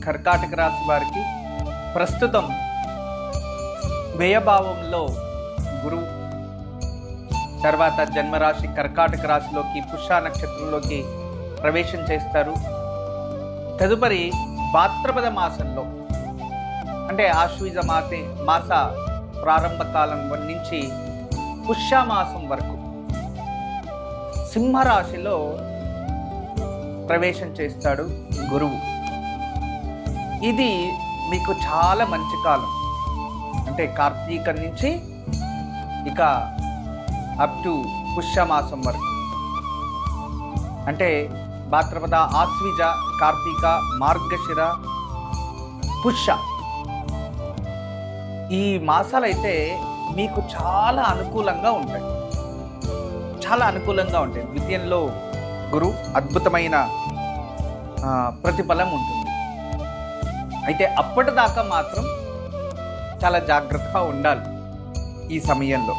కర్కాటక రాశి వారికి ప్రస్తుతం వ్యయభావంలో గురువు, తర్వాత జన్మరాశి కర్కాటక రాశిలోకి పుష్య నక్షత్రంలోకి ప్రవేశం చేస్తారు. తదుపరి భాద్రపద మాసంలో అంటే ఆశ్వీజ మాస ప్రారంభ కాలం నుంచి పుష్యమాసం వరకు సింహరాశిలో ప్రవేశం చేస్తాడు గురువు. ఇది మీకు చాలా మంచి కాలం. అంటే కార్తీకం నుంచి ఇక అప్ టు పుష్యమాసం వరకు, అంటే భాద్రపద, ఆశ్వీజ, కార్తీక, మార్గశిర, పుష్య, ఈ మాసాలైతే మీకు చాలా అనుకూలంగా ఉంటాయి. చాలా అనుకూలంగా ఉంటాయి. ద్వితీయంలో గురు అద్భుతమైన ప్రతిఫలం ఉంటుంది. అయితే అప్పటిదాకా మాత్రం చాలా జాగ్రత్తగా ఉండాలి ఈ సమయంలో.